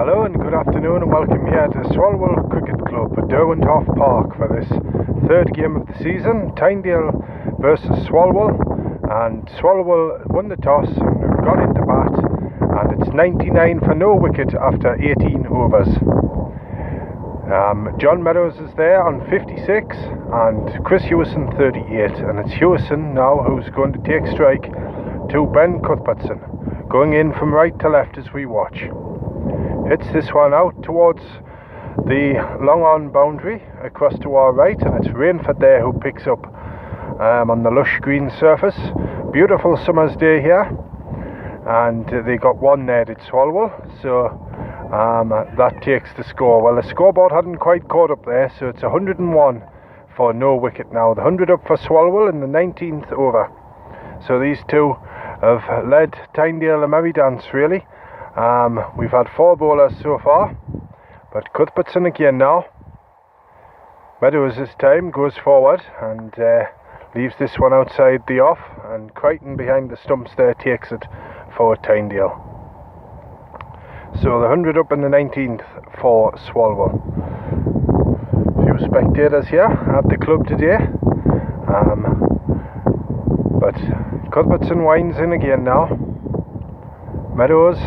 Hello and good afternoon and welcome here to Swalwell Cricket Club at Derwenthoff Park for this third game of the season, Tynedale versus Swalwell, and Swalwell won the toss and we've gone into bat, and it's 99 for no wicket after 18 overs. John Meadows is there on 56 and Chris Hewison 38, and it's Hewison now who's going to take strike to Ben Cuthbertson, going in from right to left as we watch. Hits this one out towards the long on boundary across to our right, and it's Rainford there who picks up on the lush green surface. Beautiful summer's day here, and they got one there at Swalwell, so that takes the score. Well, the scoreboard hadn't quite caught up there, so it's 101 for no wicket now. The 100 up for Swalwell in the 19th over. So these two have led Tynedale a merry dance, really. We've had 4 bowlers so far, but Cuthbertson again now. Meadows this time goes forward and leaves this one outside the off, and Crichton behind the stumps there takes it for Tynedale. So the 100 up in the 19th for Swalwell. Few spectators here at the club today, but Cuthbertson winds in again now. Meadows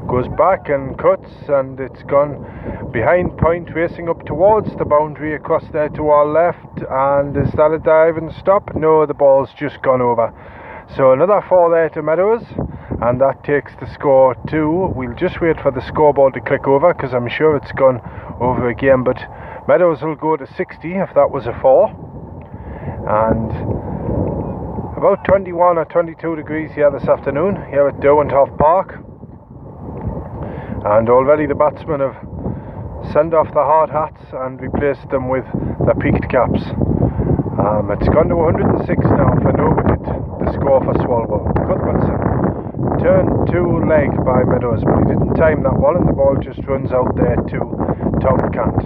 goes back and cuts, and it's gone behind point, racing up towards the boundary across there to our left. And is that a dive and stop? No, the ball's just gone over. So another 4 there to Meadows, and that takes the score to, we'll just wait for the scoreboard to click over because I'm sure it's gone over again, but Meadows will go to 60 if that was a 4. And about 21 or 22 degrees here this afternoon here at Derwenthoff Park, and already the batsmen have sent off the hard hats and replaced them with the peaked caps. It's gone to 106 now for no wicket, the score for Swalwell. Cuthbertson turned to leg by Meadows, but he didn't time that one, and the ball just runs out there to Tom Cant,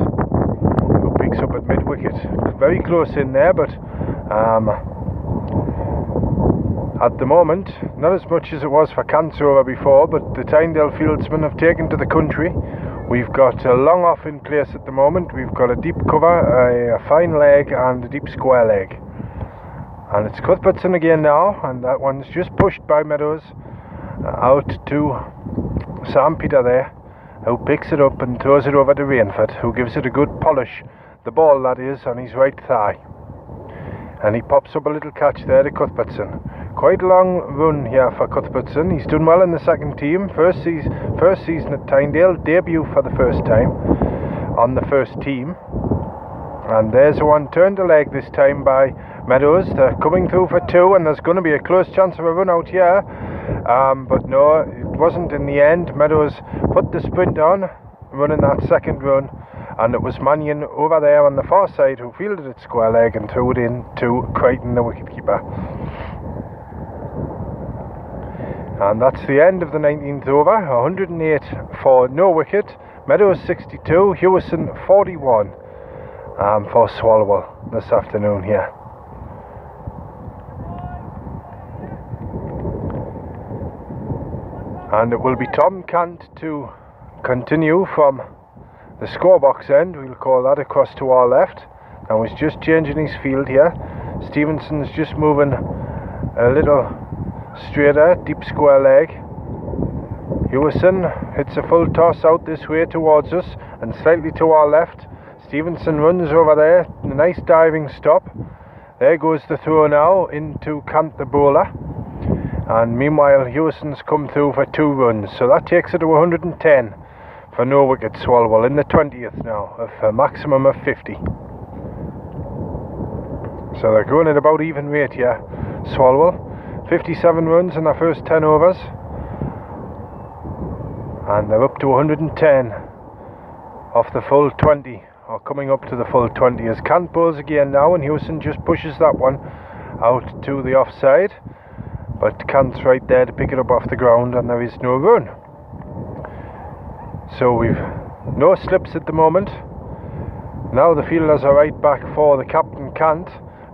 who picks up at mid-wicket. Very close in there, but at the moment, not as much as it was for Cant's over before, but the Tynedale fieldsmen have taken to the country. We've got a long off in place at the moment. We've got a deep cover, a fine leg and a deep square leg. And it's Cuthbertson again now, and that one's just pushed by Meadows out to Sam Peter there, who picks it up and throws it over to Rainford, who gives it a good polish, the ball that is, on his right thigh. And he pops up a little catch there to Cuthbertson. Quite a long run here for Cuthbertson. He's done well in the second team. First season at Tynedale, debut for the first time on the first team. And there's one turned to leg this time by Meadows. They're coming through for 2, and there's going to be a close chance of a run out here. But no, it wasn't in the end. Meadows put the sprint on, running that second run, and it was Mannion over there on the far side who fielded it square leg and threw it in to Crichton, the wicketkeeper. And that's the end of the 19th over. 108 for no wicket. Meadows 62, Hewison 41 for Swalwell this afternoon here. And it will be Tom Cant to continue from the scorebox end, we'll call that, across to our left. Now he's just changing his field here. Stevenson's just moving a little straighter, deep square leg. Hewison hits a full toss out this way towards us and slightly to our left. Stevenson runs over there, a nice diving stop. There goes the throw now into Cant the bowler, and meanwhile Hewison's come through for 2 runs, so that takes it to 110 for no wicket Swalwell in the 20th now of a maximum of 50. So they're going at about even rate here, Swalwell. 57 runs in their first 10 overs, and they're up to 110 off the full 20, or coming up to the full 20, as Cant bowls again now, and Hewison just pushes that one out to the offside, but Cant's right there to pick it up off the ground, and there is no run. So we've no slips at the moment. Now the fielders are right back for the captain Cant,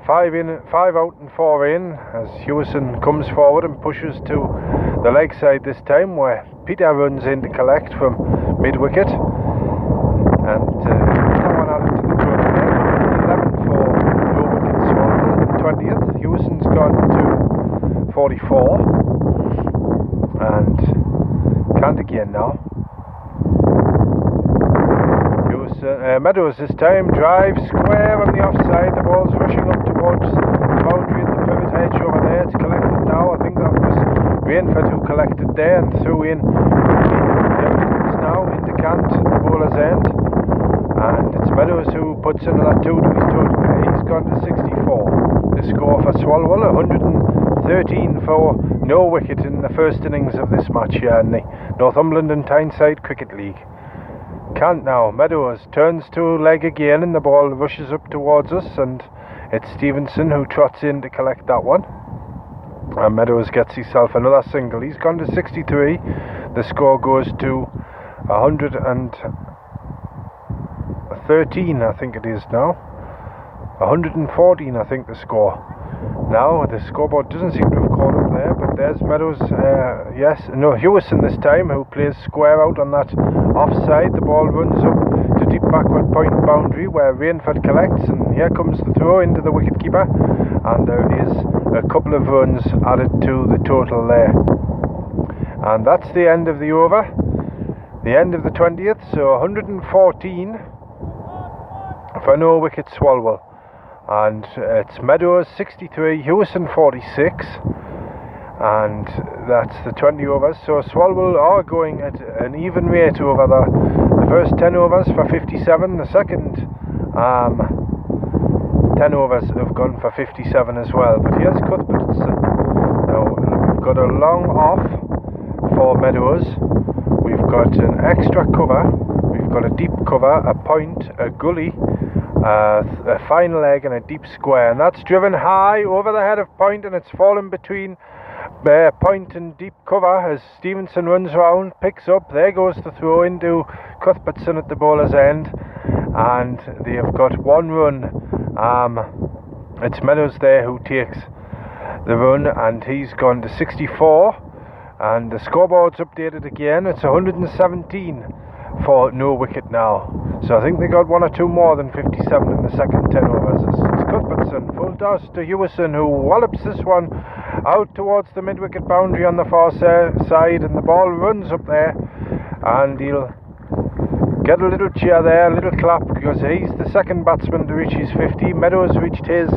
5 out and 4 in as Hewison comes forward and pushes to the leg side this time, where Peter runs in to collect from mid-wicket. And that one added to the total there. 11 for no wicket Swalwell in the 20th. Hewison's gone to 44. And can't again now. Meadows this time drives square on the offside. The ball's rushing up towards the boundary at the pivot edge over there. It's collected now. I think that was Rainford who collected there and threw in quickly. It's now into Cant, the bowler's end. And it's Meadows who puts another 2 to his total. He's gone to 64. The score for Swalwell, 113 for no wicket in the first innings of this match here in the Northumberland and Tyneside Cricket League. Cant now. Meadows turns to leg again and the ball rushes up towards us, and it's Stevenson who trots in to collect that one. And Meadows gets himself another single. He's gone to 63. The score goes to 113, I think it is now. 114, I think the score. Now the scoreboard doesn't seem to have caught up there, but there's Meadows, Hewison this time, who plays square out on that offside. The ball runs up to deep backward point boundary where Rainford collects, and here comes the throw into the wicketkeeper, and there is a couple of runs added to the total there. And that's the end of the over, the end of the 20th, so 114 for no wicket Swalwell. And it's Meadows 63, Hewison 46, and that's the 20 overs. So Swalwell are going at an even rate over the first 10 overs for 57. The second 10 overs have gone for 57 as well. But here's Cuthbertson. Now we've got a long off for Meadows. We've got an extra cover. We've got a deep cover, a point, a gully, a fine leg and a deep square, and that's driven high over the head of point, and it's fallen between point and deep cover as Stevenson runs round, picks up. There goes the throw into Cuthbertson at the bowler's end, and they have got one run. It's Meadows there who takes the run, and he's gone to 64, and the scoreboard's updated again. It's 117 for no wicket now. So I think they got 1 or 2 more than 57 in the second 10 overs. It's Cuthbertson, full toss to Hewison, who wallops this one out towards the mid-wicket boundary on the far side, and the ball runs up there, and he'll get a little cheer there, a little clap, because he's the second batsman to reach his 50. Meadows reached his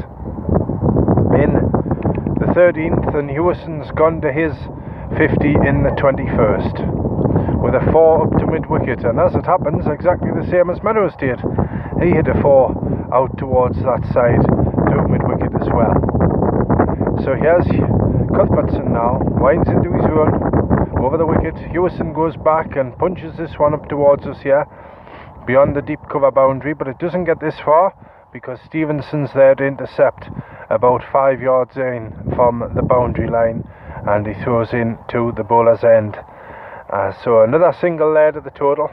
in the 13th, and Hewison's gone to his 50 in the 21st. With a 4 up to mid-wicket, and as it happens, exactly the same as Meadows did. He hit a 4 out towards that side through mid-wicket as well. So here's Cuthbertson now, winds into his run over the wicket. Hewison goes back and punches this one up towards us here, beyond the deep cover boundary, but it doesn't get this far because Stevenson's there to intercept about 5 yards in from the boundary line, and he throws in to the bowler's end. So another single there to the total,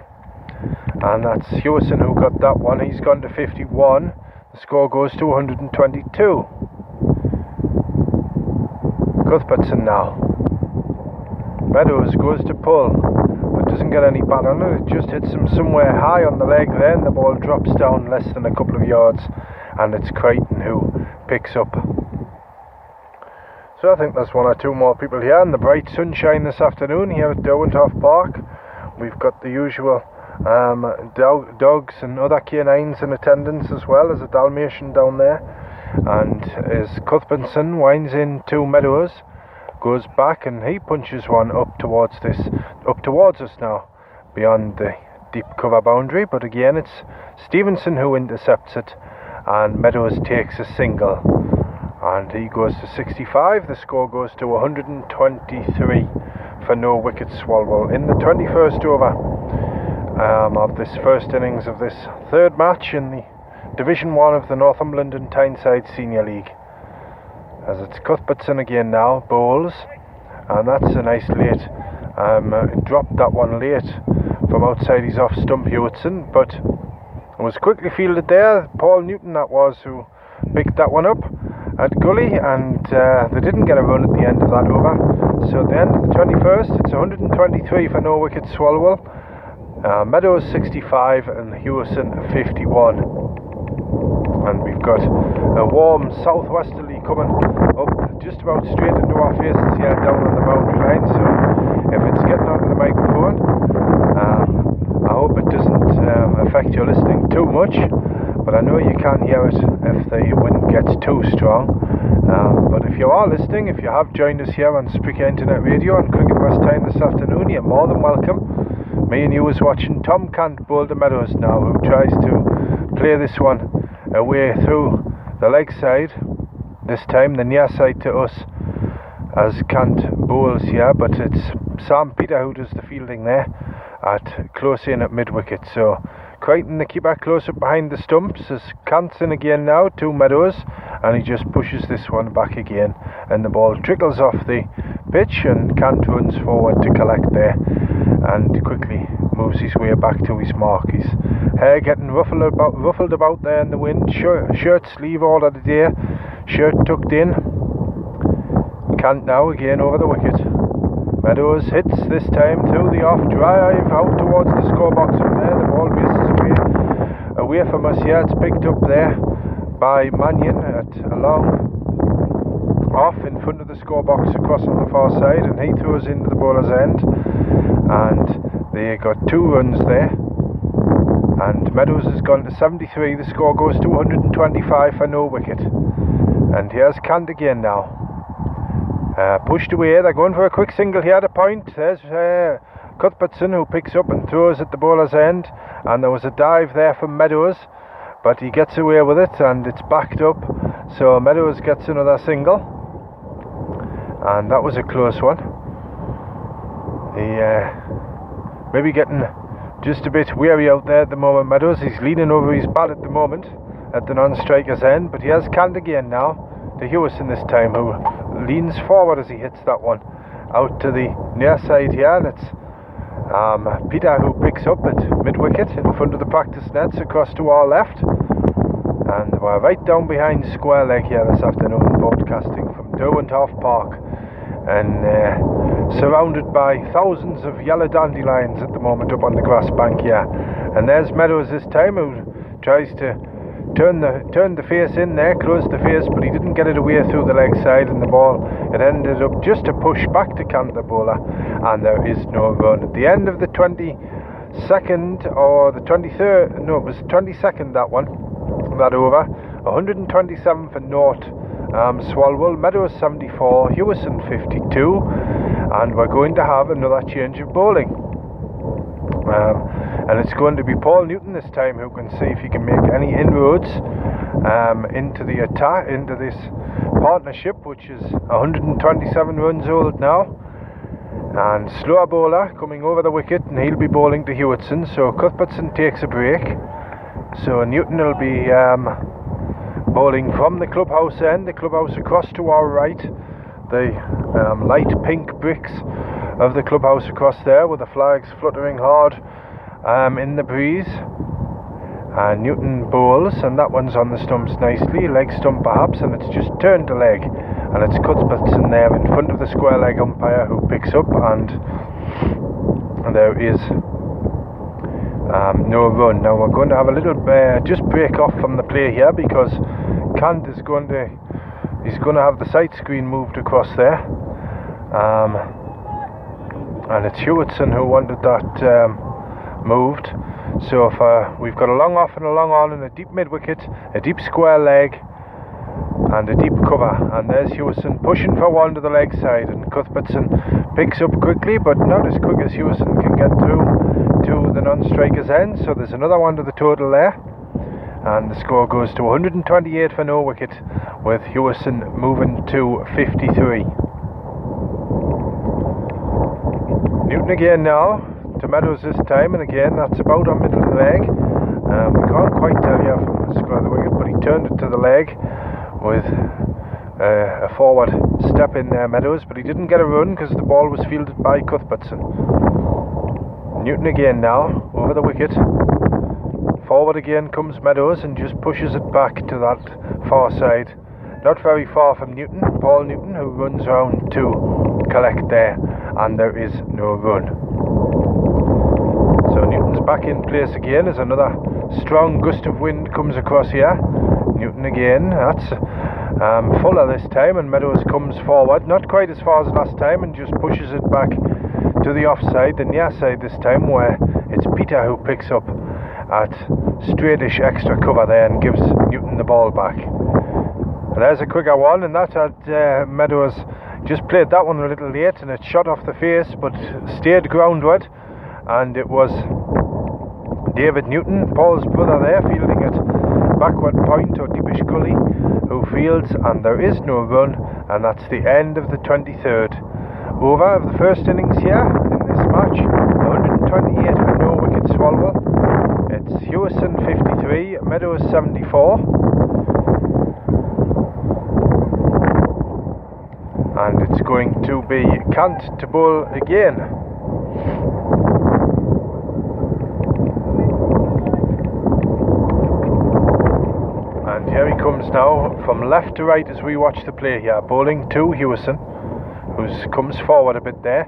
and that's Hewison who got that one. He's gone to 51. The score goes to 122. Cuthbertson now. Meadows goes to pull, but doesn't get any bat on it. It just hits him somewhere high on the leg there, and the ball drops down less than a couple of yards, and it's Crichton who picks up. So I think there's 1 or 2 more people here in the bright sunshine this afternoon here at Derwentworth Park. We've got the usual dogs and other canines in attendance, as well as a Dalmatian down there. And as Cuthbertson winds into Meadows, goes back and he punches one up towards us now, beyond the deep cover boundary. But again, it's Stevenson who intercepts it, and Meadows takes a single. And he goes to 65. The score goes to 123 for no wicket Swalwell in the 21st over of this first innings of this third match in the Division 1 of the Northumberland and Tyneside Senior League. As it's Cuthbertson again now, bowls, and that's a nice late, dropped that one late from outside his off stump Hewison, but it was quickly fielded there. Paul Newton that was who picked that one up. at Gully, and they didn't get a run at the end of that over. So at the end of the 21st, it's 123 for no wicket Swalwell, Meadows 65 and Hewison 51. And we've got a warm southwesterly coming up just about straight into our faces here down on the boundary line, so if it's getting onto the microphone, I hope it doesn't affect your listening too much, but I know you can't hear it if the wind gets too strong. But if you are listening, if you have joined us here on Spreaker Internet Radio on Cricket West Time this afternoon, you're more than welcome. Me and you is watching Tom Cant bowl to Meadows now, who tries to play this one away through the leg side, this time the near side to us as Cant bowls here, but it's Sam Peter who does the fielding there at close in at mid wicket. So Crichton, the keeper, close up behind the stumps as Cant's in again now to Meadows, and he just pushes this one back again, and the ball trickles off the pitch and Cant runs forward to collect there and quickly moves his way back to his mark. His hair getting ruffled about there in the wind, shirt sleeve all of the day, shirt tucked in. Cant now again over the wicket. Meadows hits this time through the off drive out towards the scorebox up there. The ball races away from us here. It's picked up there by Mannion at a long off in front of the scorebox across on the far side, and he throws into the bowler's end, and they got 2 runs there, and Meadows has gone to 73. The score goes to 125 for no wicket, and here's Cant again now. Pushed away, they're going for a quick single here to point. There's Cuthbertson, who picks up and throws at the bowler's end, and there was a dive there from Meadows, but he gets away with it and it's backed up, so Meadows gets another single, and that was a close one. He maybe getting just a bit weary out there at the moment, Meadows. He's leaning over his bat at the moment at the non-striker's end, but he has Cant again now to Hewison this time, who leans forward as he hits that one out to the near side here, and it's Peter who picks up at mid-wicket in front of the practice nets across to our left, and we're right down behind square leg here this afternoon, broadcasting from Derwenthalf Park, and surrounded by thousands of yellow dandelions at the moment up on the grass bank here. And there's Meadows this time, who tries to turn the face in there, close the face, but he didn't get it away through the leg side, and the ball, it ended up just a push back to Cant the bowler, and there is no run. At the end of the 22nd or the 23rd, no, it was 22nd that over, 127 for naught. Swalwell, Meadows 74, Hewison 52, and we're going to have another change of bowling. And it's going to be Paul Newton this time, who can see if he can make any inroads into the attack, into this partnership, which is 127 runs old now. And slower bowler coming over the wicket, and he'll be bowling to Hewison, so Cuthbertson takes a break. So Newton will be bowling from the clubhouse end, the clubhouse across to our right, the light pink bricks of the clubhouse across there, with the flags fluttering hard in the breeze. And Newton bowls, and that one's on the stumps nicely, leg stump perhaps, and it's just turned to leg, and it's Cuthbertson there in front of the square leg umpire, who picks up, and there is no run. Now we're going to have a little just break off from the play here, because Cant is going to have the sight screen moved across there, and it's Hewison who wanted that moved. So we've got a long off and a long on, and a deep mid wicket, a deep square leg, and a deep cover, and there's Hewison pushing for one to the leg side, and Cuthbertson picks up quickly, but not as quick as Hewison can get through to the non-striker's end. So there's another one to the total there, and the score goes to 128 for no wicket, with Hewison moving to 53. Newton again now to Meadows this time, and again that's about on middle of the leg. We can't quite tell here from the square of the wicket, but he turned it to the leg with a forward step in there, Meadows, but he didn't get a run because the ball was fielded by Cuthbertson. Newton again now over the wicket. Forward again comes Meadows and just pushes it back to that far side not very far from Newton, Paul Newton, who runs round to collect there, and there is no run. So Newton's back in place again as another strong gust of wind comes across here. Newton again, that's fuller this time, and Meadows comes forward, not quite as far as last time, and just pushes it back to the offside, the near side this time, where it's Peter who picks up at straightish extra cover there and gives Newton the ball back. There's a quicker one, and that had Meadows just played that one a little late, and it shot off the face but stayed groundward, and it was David Newton, Paul's brother there, fielding it backward point or deepish gully, who fields, and there is no run, and that's the end of the 23rd over of the first innings here in this match. 128 for no wicket Swalwell. It's Hewison 53, Meadows 74, and it's going to be Cant to bowl again. And here he comes now from left to right as we watch the play here, bowling to Hewison, who comes forward a bit there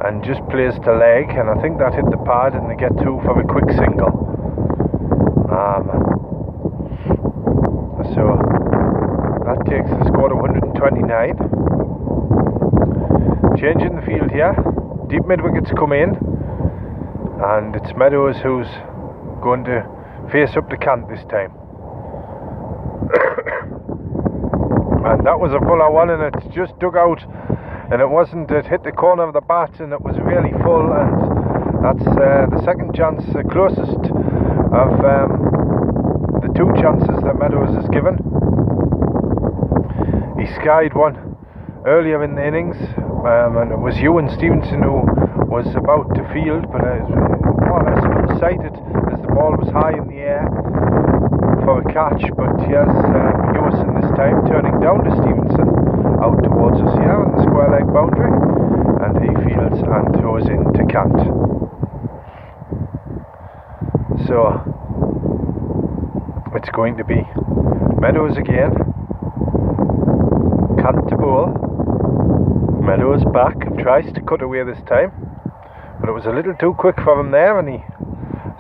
and just plays to leg, and I think that hit the pad and they get two for a quick single. So that takes the score to 129. Changing the field here, deep mid wickets come in, and it's Meadows who's going to face up to Cant this time. And that was a fuller one, and it's just dug out, and it hit the corner of the bat, and it was really full, and that's the second chance, the closest of the two chances that Meadows has given. He skied one earlier in the innings, and it was Ewan Stevenson who was about to field, but it was more or less unsighted as the ball was high in the air for a catch. But here's Hewison this time turning down to Stevenson out towards us here on the square leg boundary, and he fields and throws in to Cant. So it's going to be Meadows again, Cant to bowl. Meadows back and tries to cut away this time, but it was a little too quick for him there, and he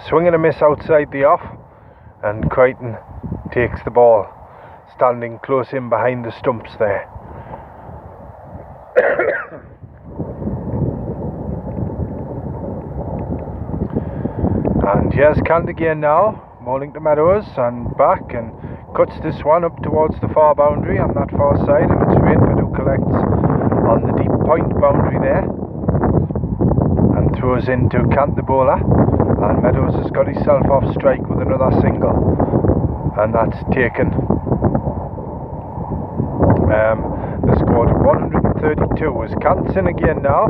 swing and a miss outside the off, and Crichton takes the ball, standing close in behind the stumps there. And here's Cant again now, bowling to Meadows, and back, and cuts this one up towards the far boundary on that far side, and it's Rainford who collects on the deep point boundary there and throws into Cant the bowler, and Meadows has got himself off strike with another single, and that's taken the score to 132 as Cant's in again now,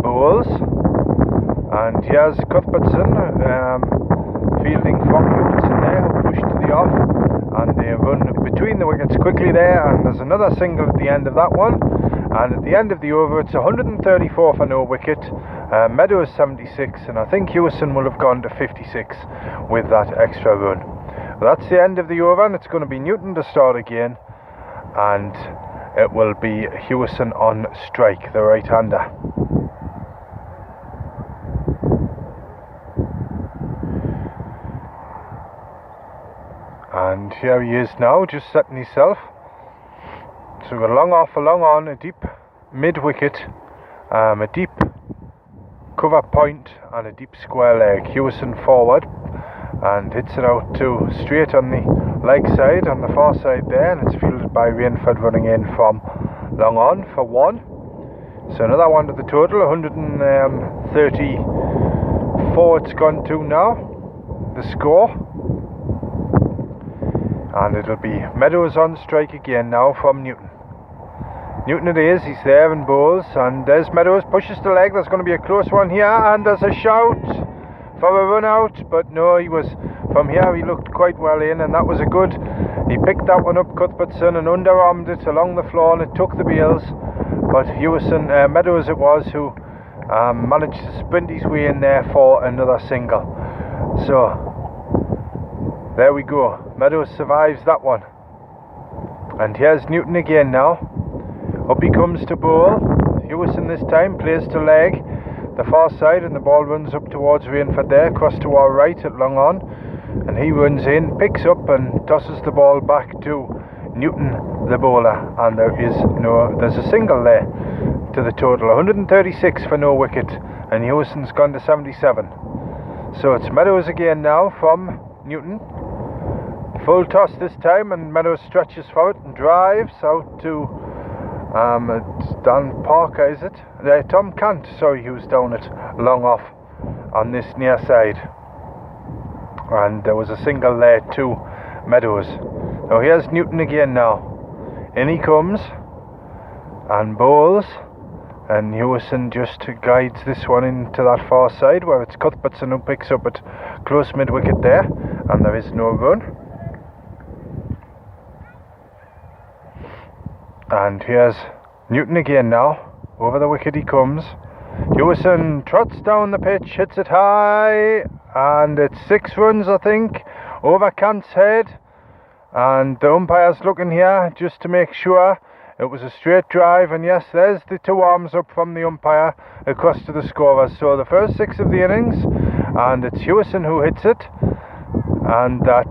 bowls, and here's Cuthbertson fielding from Hewison there, who pushed to the off, and they run between the wickets quickly there, and there's another single at the end of that one. And at the end of the over, it's 134 for no wicket, Meadows 76, and I think Hewison will have gone to 56 with that extra run. That's the end of the over, and it's going to be Newton to start again, and it will be Hewison on strike, the right-hander. And here he is now, just setting himself. So we've got a long off, a long on, a deep mid wicket, a deep cover point, and a deep square leg. Hewison forward and hits it out to straight on the leg side, on the far side there, and it's fielded by Rainford running in from long on for one. So another one to the total, 134 it's gone to now, the score. And it'll be Meadows on strike again now from Newton. Newton it is, he's there and bowls, and there's Meadows, pushes the leg, there's going to be a close one here, and there's a shout for a run out, but no, he was, from here he looked quite well in, and that was a good, he picked that one up, Cuthbertson, and underarmed it along the floor, and it took the bails, but Hewison, Meadows it was, who managed to sprint his way in there for another single. So there we go, Meadows survives that one, And here's Newton again now. Up he comes to bowl. Hewison this time plays to leg, the far side, and the ball runs up towards Rainford there, across to our right at long on. And he runs in, picks up and tosses the ball back to Newton, the bowler. And there's a single there to the total. 136 for no wicket. And Hewison's gone to 77. So it's Meadows again now from Newton. Full toss this time, and Meadows stretches for it and drives out to it's Dan Parker, is it? Tom Cant, sorry, he was down it long off on this near side. And there was a single there to Meadows. Now here's Newton again now. In he comes and bowls. And Hewison just guides this one into that far side where it's Cuthbertson who picks up at close mid-wicket there, and there is no run. And here's Newton again now. Over the wicket he comes. Hewison trots down the pitch, hits it high, and it's 6 runs, I think, over Cant's head. And the umpire's looking here just to make sure. It was a straight drive, and yes, there's the 2 arms up from the umpire across to the scorers. So the first 6 of the innings, and it's Hewison who hits it, and that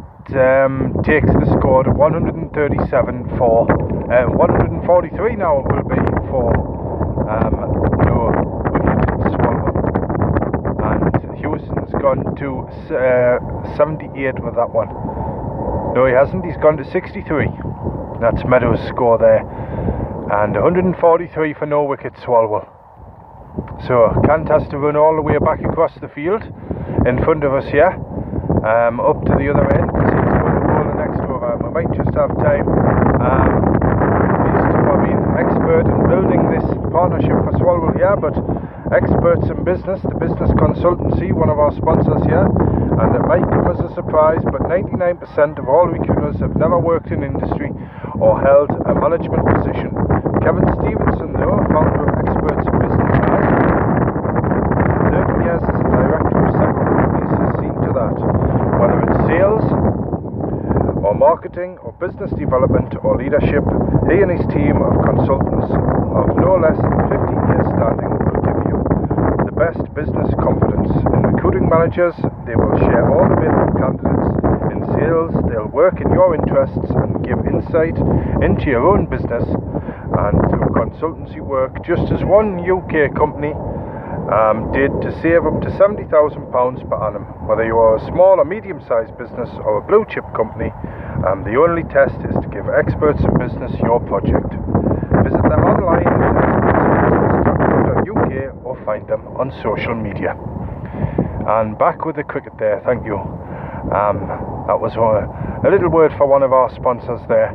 takes the score to 137 for 143 now it will be for no wicket Swalwell. And Hewison's gone to 78 with that one. No, he hasn't. He's gone to 63. That's Meadows' score there. And 143 for no wicket Swalwell. So Cant has to run all the way back across the field in front of us here, up to the other end, because he's going to bowl the next over. We might just have time. These two have been expert in building this partnership for Swalwell here, but Experts in Business, the business consultancy, one of our sponsors here, and it might come as a surprise, but 99% of all recruiters have never worked in industry or held a management position. Kevin Stevenson, though, founder of Experts in Business, has 30 years as a director of several companies, has seen to that. Whether it's sales, or marketing, or business development, or leadership, he and his team of consultants of no less than 15 years standing will give you the best business confidence. In recruiting managers, they will share all available candidates. In sales, they'll work in your interests and give insight into your own business, and through consultancy work, just as one UK company did, to save up to £70,000 per annum. Whether you are a small or medium-sized business or a blue-chip company, the only test is to give Experts in Business your project. Visit them online at expertsinbusiness.co.uk or find them on social media. And back with the cricket there, thank you. That was a little word for one of our sponsors there,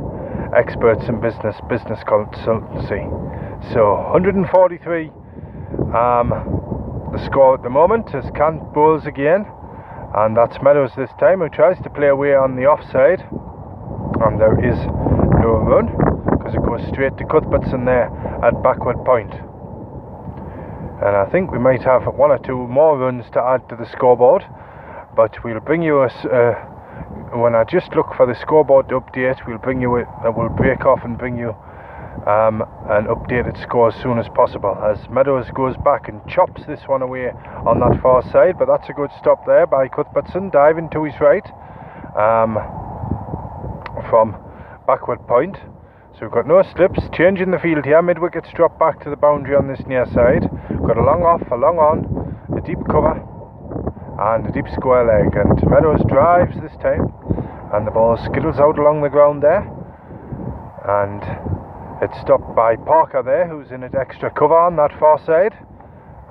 Experts in Business, business consultancy. So 143, the score at the moment, as Cant bowls again, and that's Meadows this time, who tries to play away on the offside, and there is no run, because it goes straight to Cuthbertson there at backward point. And I think we might have 1 or 2 more runs to add to the scoreboard, but we'll bring you when I just look for the scoreboard update, we'll break off and bring you an updated score as soon as possible, as Meadows goes back and chops this one away on that far side. But that's a good stop there by Cuthbertson, diving to his right from backward point. So we've got no slips, changing the field here. Mid-wickets drop back to the boundary on this near side. We've got a long off, a long on, a deep cover, and a deep square leg. And Meadows drives this time, and the ball skittles out along the ground there. And it's stopped by Parker there, who's in at extra cover on that far side.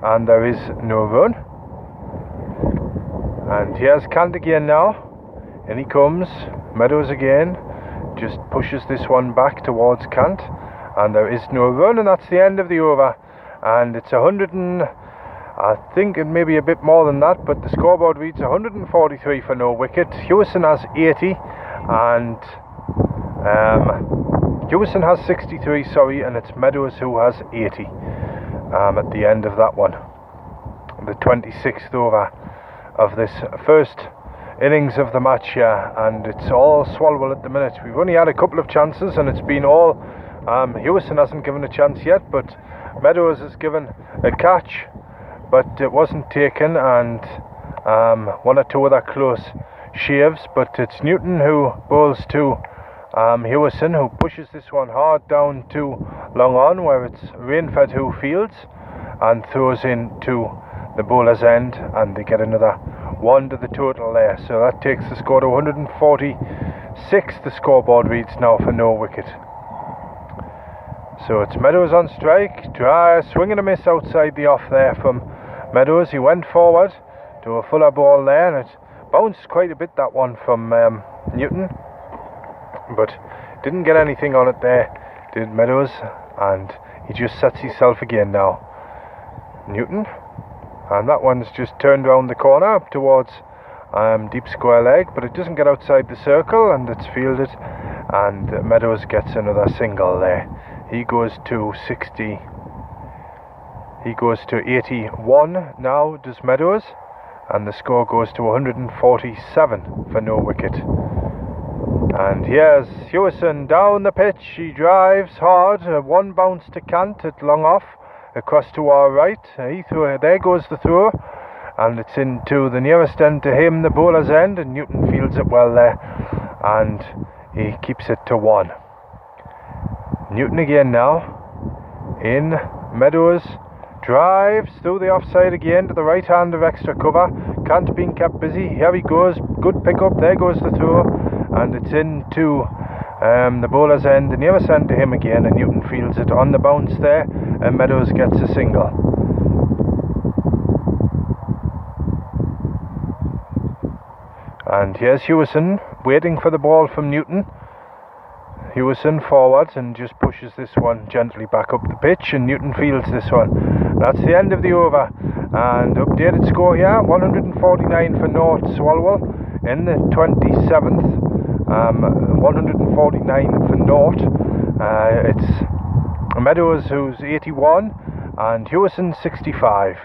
And there is no run. And here's Cant again now. In he comes. Meadows again. Just pushes this one back towards Cant, and there is no run, and that's the end of the over. And it's 100 and I think it may be a bit more than that, but the scoreboard reads 143 for no wicket. Hewison has 80, and Hewison has 63, sorry, and it's Meadows who has 80 at the end of that one, the 26th over of this first innings of the match here, and it's all Swalwell at the minute. We've only had a couple of chances, and it's been all Hewison hasn't given a chance yet, but Meadows has given a catch, but it wasn't taken, and one or two other close shaves. But it's Newton who bowls to Hewison, who pushes this one hard down to long on, where it's Rainford who fields and throws into the bowler's end, and they get another one to the total there. So that takes the score to 146. The scoreboard reads now for no wicket. So it's Meadows on strike. Try a swing and a miss outside the off there from Meadows. He went forward to a fuller ball there, and it bounced quite a bit, that one from Newton, but didn't get anything on it there, did Meadows, and he just sets himself again now. Newton, and that one's just turned round the corner up towards deep square leg, but it doesn't get outside the circle, and it's fielded, and Meadows gets another single there. He goes to 60. He goes to 81 now, does Meadows, and the score goes to 147 for no wicket. And here's Hewison down the pitch. He drives hard, one bounce to Kant at long off, across to our right. There goes the throw, and it's into the nearest end to him, the bowler's end, and Newton fields it well there, and he keeps it to 1. Newton again now, in. Meadows drives through the offside again to the right hand of extra cover. Kant being kept busy. Here he goes, good pick up, there goes the throw, and it's into the bowler's end, the nearest end to him again, and Newton fields it on the bounce there, and Meadows gets a single. And here's Hewison waiting for the ball from Newton. Hewison forward and just pushes this one gently back up the pitch, and Newton fields this one. That's the end of the over, and updated score here, 149 for North Swalwell in the 27th. 149 for North. It's Meadows who's 81 and Hewison 65.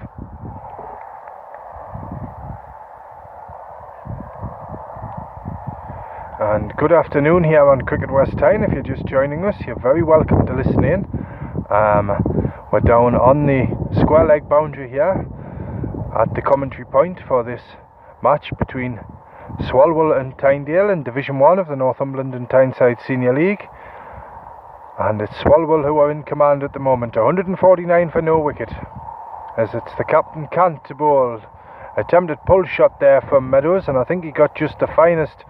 And good afternoon here on Cricket West Tyne. If you're just joining us, you're very welcome to listen in. We're down on the square leg boundary here at the commentary point for this match between Swalwell and Tynedale in Division 1 of the Northumberland and Tyneside Senior League. And it's Swalwell who are in command at the moment. 149 for no wicket, as it's the captain Kant to bowl. Attempted pull shot there from Meadows, and I think he got just the finest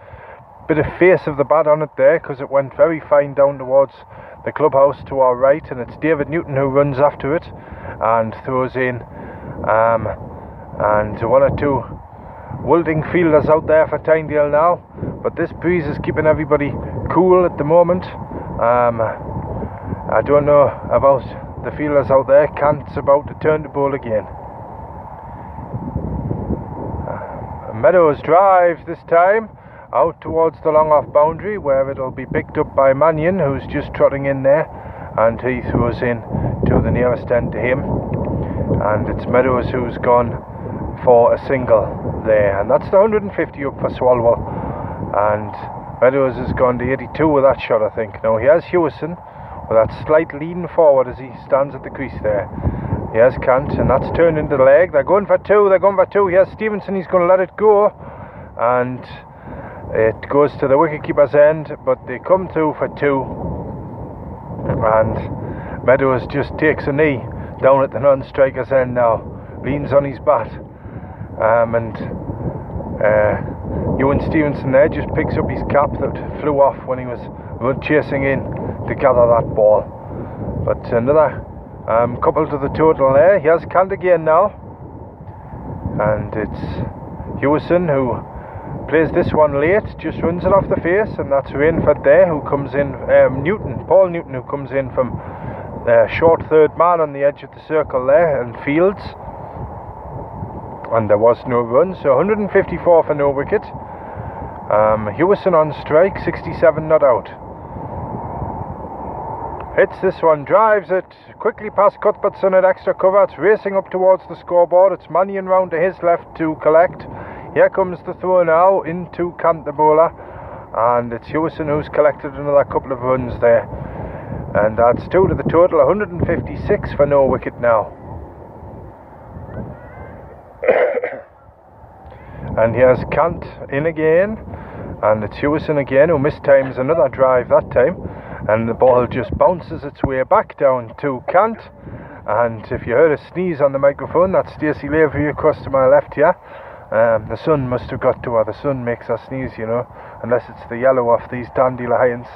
bit of face of the bat on it there, because it went very fine down towards the clubhouse to our right, and it's David Newton who runs after it and throws in and one or two wilting fielders out there for Tynedale now, but this breeze is keeping everybody cool at the moment. I don't know about the fielders out there. Kant's about to turn the ball again. Meadows drives this time out towards the long off boundary, where it'll be picked up by Mannion, who's just trotting in there, and he throws in to the nearest end to him, and it's Meadows who's gone for a single there, and that's the 150 up for Swalwell, and Meadows has gone to 82 with that shot, I think. Now here's Hewison with that slight lean forward as he stands at the crease there. Here's Kant, and that's turned into the leg. They're going for two. Here's Stevenson, he's going to let it go, and it goes to the wicketkeeper's end, but they come through for 2, and Meadows just takes a knee down at the non-striker's end now, leans on his bat, and Ewan Stevenson there just picks up his cap that flew off when he was chasing in to gather that ball. But another couple to the total there. Here's Kant again now, and it's Hewison who plays this one late, just runs it off the face, and that's Rainford there who comes in, Paul Newton, who comes in from short third man on the edge of the circle there and fields, and there was no run, so 154 for no wicket. Hewison on strike, 67 not out. Hits this one, drives it quickly past Cuthbertson at extra cover. It's racing up towards the scoreboard. It's Mannion round to his left to collect. Here comes the throw now into Cant the bowler, and it's Hewison who's collected another couple of runs there, and that's 2 to the total. 156 for no wicket now. And here's Cant in again, and it's Hewison again who mistimes another drive that time, and the ball just bounces its way back down to Cant. And if you heard a sneeze on the microphone, that's Stacey Lavery across to my left here. The sun must have got to her. The sun makes her sneeze, you know, unless it's the yellow off these dandelions.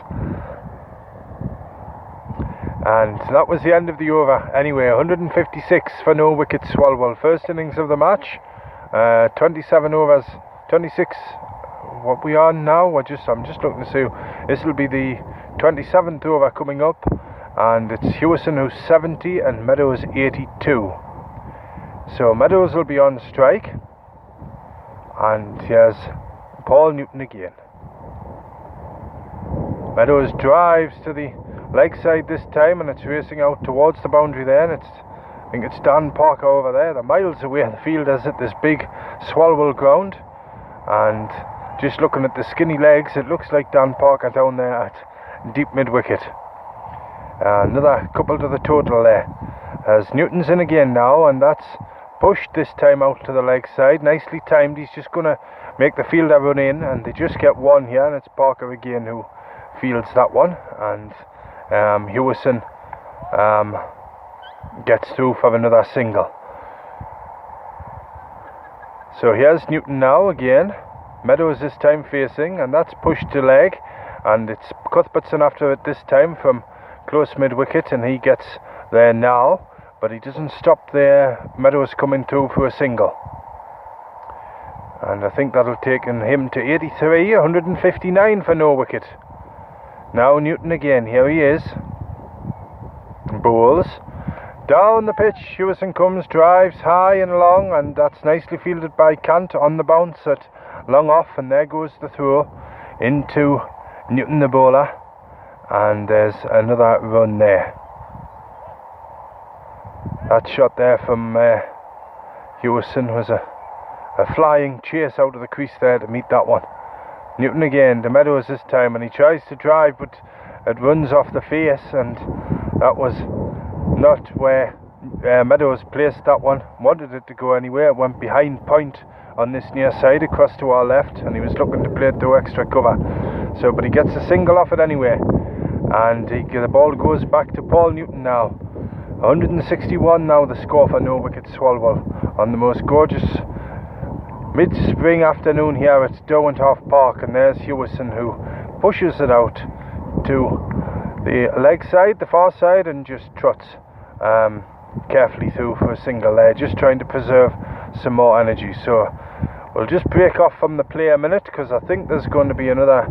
And that was the end of the over. Anyway, 156 for no wicket Swalwell. First innings of the match. 27 overs, 26. What we are now? I'm just looking to see. This will be the 27th over coming up, and it's Hewison who's 70 and Meadows 82. So Meadows will be on strike, and here's Paul Newton again. Meadows drives to the leg side this time, and it's racing out towards the boundary there, and I think it's Dan Parker over there. They're miles away, the fielders at this big Swalwell ground, and just looking at the skinny legs, it looks like Dan Parker down there at deep mid-wicket. Another couple to the total there, as Newton's in again now, and that's pushed this time out to the leg side. Nicely timed. He's just going to make the fielder run in, and they just get one here, and it's Parker again who fields that one, and Hewison gets through for another single. So here's Newton now again. Meadows this time facing, and that's pushed to leg, and it's Cuthbertson after it this time from close mid-wicket, and he gets there now, but he doesn't stop there. Meadows coming through for a single, and I think that'll take him to 83. 159 for no wicket. Now Newton again. Here he is. Bowls down the pitch. Hewison comes, drives high and long, and that's nicely fielded by Cant on the bounce at long off, and there goes the throw into Newton the bowler, and there's another run there. That shot there from Hewison was a flying chase out of the crease there to meet that one. Newton again to Meadows this time, and he tries to drive, but it runs off the face, and that was not where Meadows placed that one. Wanted it to go anywhere. It went behind point on this near side across to our left, and he was looking to play it to extra cover. So, but he gets a single off it anyway, and the ball goes back to Paul Newton now. 161 now the score for no wicket Swalwell on the most gorgeous mid-spring afternoon here at Derwentwater Park, and there's Hewison who pushes it out to the leg side, the far side, and just trots carefully through for a single there, just trying to preserve some more energy. So we'll just break off from the play a minute, because I think there's going to be another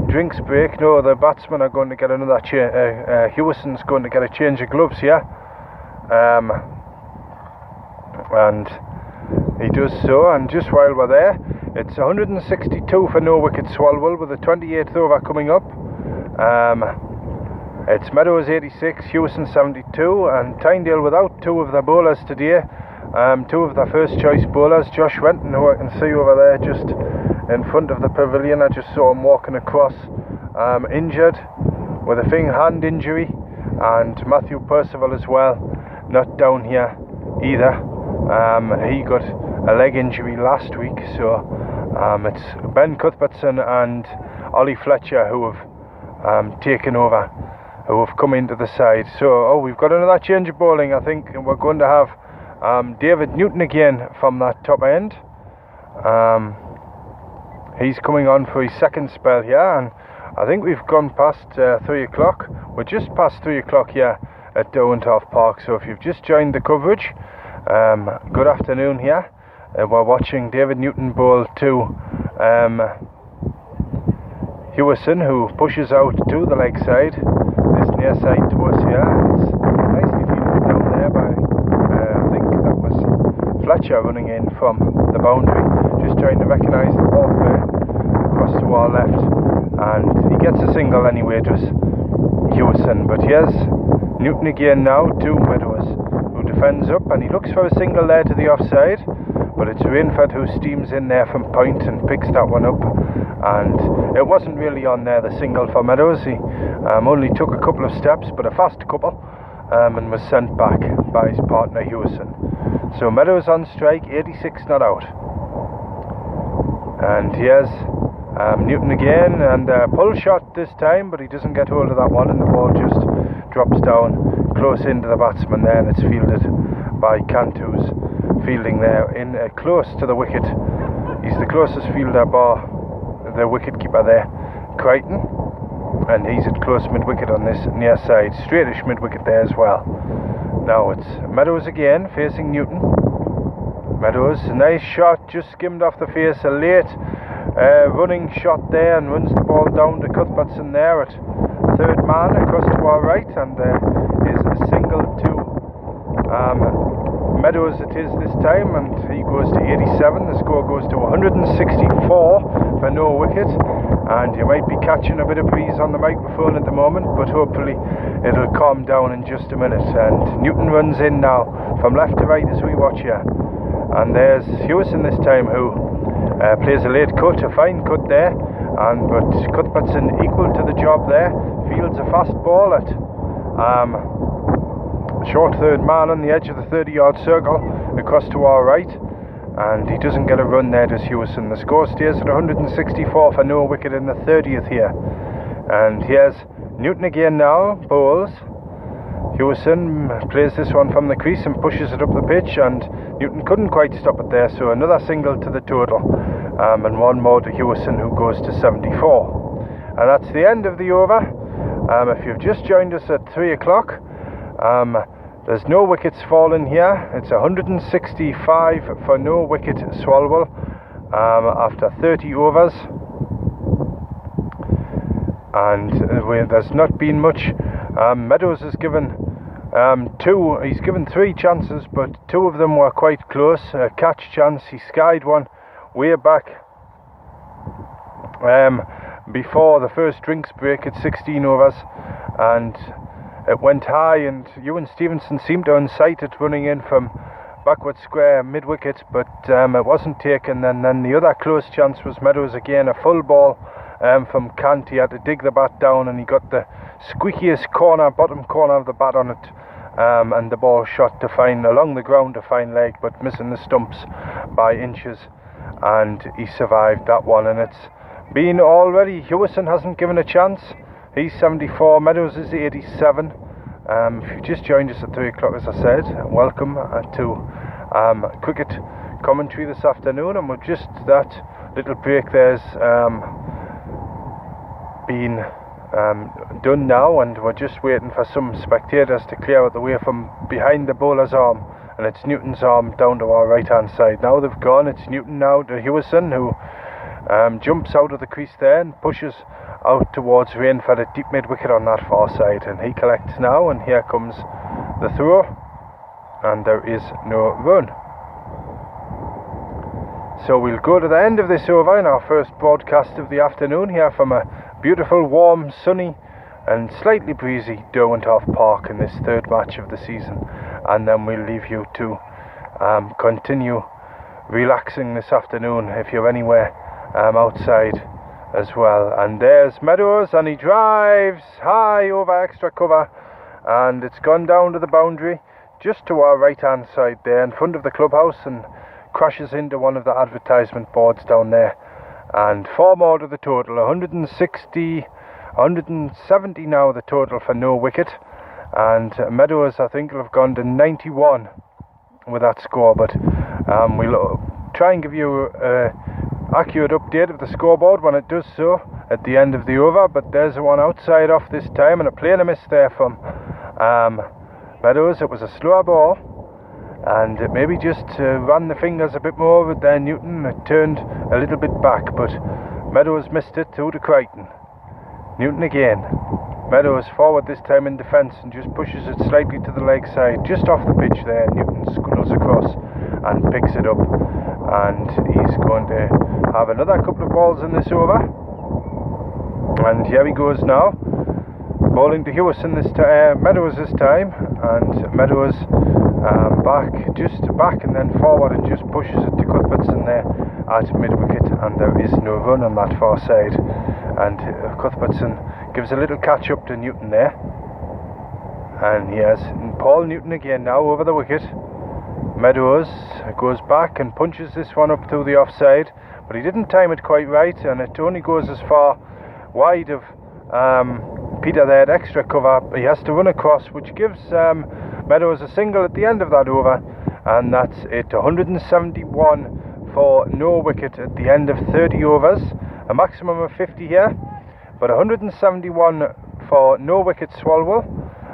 drinks break. No, the batsmen are going to get another Hewison's going to get a change of gloves here, and he does so. And just while we're there, it's 162 for no wicket Swalwell with the 28th over coming up. It's Meadows 86, Hewison 72, and Tynedale without two of their bowlers today. Two of their first choice bowlers, Josh Renton, who I can see over there just in front of the pavilion. I just saw him walking across, injured with a hand injury, and Matthew Percival as well, not down here either. He got a leg injury last week, so it's Ben Cuthbertson and Ollie Fletcher who have taken over, who have come into the side. So we've got another change of bowling. I think we're going to have David Newton again from that top end. He's coming on for his second spell here, and I think we've gone past 3 o'clock. We're just past 3 o'clock here at Derwentwater Park. So if you've just joined the coverage, good afternoon here. We're watching David Newton bowl to Hewison, who pushes out to the leg side, this near side to us here. It's nicely fielded down there by I think that was Fletcher running in from the boundary, just trying to recognise the ball there across to our left, and he gets a single anyway, does Hewison. But here's Newton again now to Meadows, who defends up, and he looks for a single there to the offside, but it's Rainford who steams in there from point and picks that one up, and it wasn't really on there, the single for Meadows. He only took a couple of steps, but a fast couple, and was sent back by his partner Hewison. So Meadows on strike, 86 not out. And here's Newton again, and pull shot this time, but he doesn't get hold of that one, and the ball just drops down close into the batsman there, and it's fielded by Cant, who's fielding there in close to the wicket. He's the closest fielder bar the wicket keeper there, Crichton, and he's at close mid-wicket on this near side, straightish mid-wicket there as well. Now it's Meadows again facing Newton. Meadows, a nice shot, just skimmed off the face, a late running shot there, and runs the ball down to Cuthbertson there at third man across to our right, and there is a single to Meadows it is this time, and he goes to 87. The score goes to 164 for no wicket, and you might be catching a bit of breeze on the microphone at the moment, but hopefully it'll calm down in just a minute. And Newton runs in now from left to right as we watch here, and there's Hewison this time, who plays a late cut, a fine cut there, but Cuthbertson equal to the job there, fields a fast ball at short third man on the edge of the 30-yard circle across to our right, and he doesn't get a run there, does Hewison. The score stays at 164 for no wicket in the 30th here. And here's Newton again now, bowls. Hewison plays this one from the crease and pushes it up the pitch, and Newton couldn't quite stop it there, so another single to the total, and one more to Hewison, who goes to 74. And that's the end of the over. If you've just joined us at 3 o'clock, there's no wickets fallen here. It's 165 for no wicket Swalwell after 30 overs, and there's not been much. Meadows has given he's given 3 chances, but 2 of them were quite close. A catch chance, he skied one way back before the first drinks break at 16 overs, and it went high, and Ewan Stevenson seemed to unsight it running in from backward square mid-wicket, but it wasn't taken. And then the other close chance was Meadows again, a full ball from Cant. He had to dig the bat down, and he got the squeakiest bottom corner of the bat on it, and the ball shot along the ground to fine leg, but missing the stumps by inches, and he survived that one. And it's been already, Hewison hasn't given a chance. He's 74, Meadows is 87. If you just joined us at 3 o'clock, as I said, welcome to cricket commentary this afternoon, and we're just, that little break there's been done now, and we're just waiting for some spectators to clear out the way from behind the bowler's arm, and it's Newton's arm down to our right hand side. Now they've gone, it's Newton now to Hewison, who jumps out of the crease there and pushes out towards Rainford at deep mid-wicket on that far side, and he collects now, and here comes the throw, and there is no run. So we'll go to the end of this over in our first broadcast of the afternoon here from a beautiful, warm, sunny and slightly breezy Derwentwater Park in this third match of the season, and then we'll leave you to continue relaxing this afternoon if you're anywhere outside as well. And there's Meadows, and he drives high over extra cover, and it's gone down to the boundary just to our right hand side there in front of the clubhouse, and crashes into one of the advertisement boards down there. And 4 more to the total, 170 now the total for no wicket, and Meadows I think will have gone to 91 with that score, but we'll try and give you accurate update of the scoreboard when it does so at the end of the over. But there's the one outside off this time, and a plainer miss there from Meadows. It was a slower ball, and it maybe just ran the fingers a bit more with there Newton. It turned a little bit back, but Meadows missed it through to Crichton. Newton again. Meadows forward this time in defence, and just pushes it slightly to the leg side, just off the pitch there. Newton scuttles across and picks it up, and he's going to have another couple of balls in this over. And here he goes now, bowling to Hewison this time, Meadows this time, and Meadows back and then forward, and just pushes it to Cuthbertson there at mid-wicket, and there is no run on that far side, and Cuthbertson gives a little catch up to Newton there, and here's Paul Newton again now over the wicket. Meadows goes back and punches this one up to the offside, but he didn't time it quite right, and it only goes as far wide of Peter there at extra cover. He has to run across, which gives Meadows a single at the end of that over, and that's it. 171 for no wicket at the end of 30 overs, a maximum of 50 here, but 171 for no wicket Swalwell.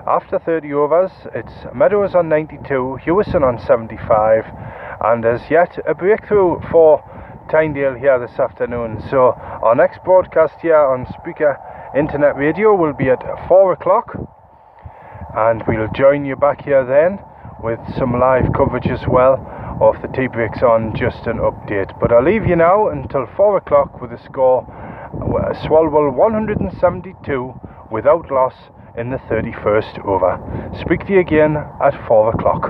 After 30 overs, it's Meadows on 92, Hewison on 75, and as yet a breakthrough for Tynedale here this afternoon. So our next broadcast here on Speaker Internet Radio will be at 4 o'clock, and we'll join you back here then with some live coverage as well of the tea breaks on Just an Update. But I'll leave you now until 4 o'clock with the score: Swalwell 172 without loss in the 31st over. Speak to you again at 4 o'clock.